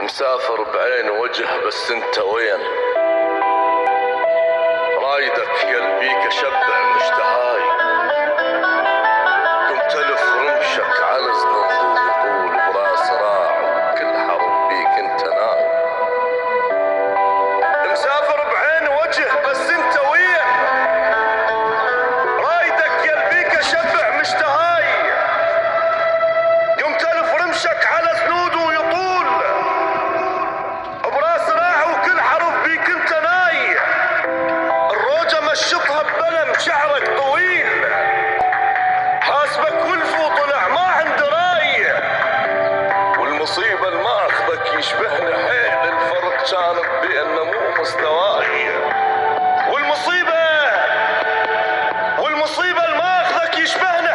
مسافر بعين وجه بس انت وين؟ رايدك قلبي كشبع مشتهاي، قمت الف رمشك على زنوب وطول براس راع وكل حرف بيك انت ناي. مسافر بعين وجه بس انت وين؟ رايدك قلبي كشبع مشتهاي، قمت الف رمشك على زنود ويطول براس راع وكل حرف بيك انت ناي. الروجة مشطها ببلم شعرك طويل، حاسبك ولف وطلع ما عنده راي. والمصيبة الماخذك يشبهني حيل، الفرق كان بأنه مو مستواي. والمصيبة الماخذك يشبهني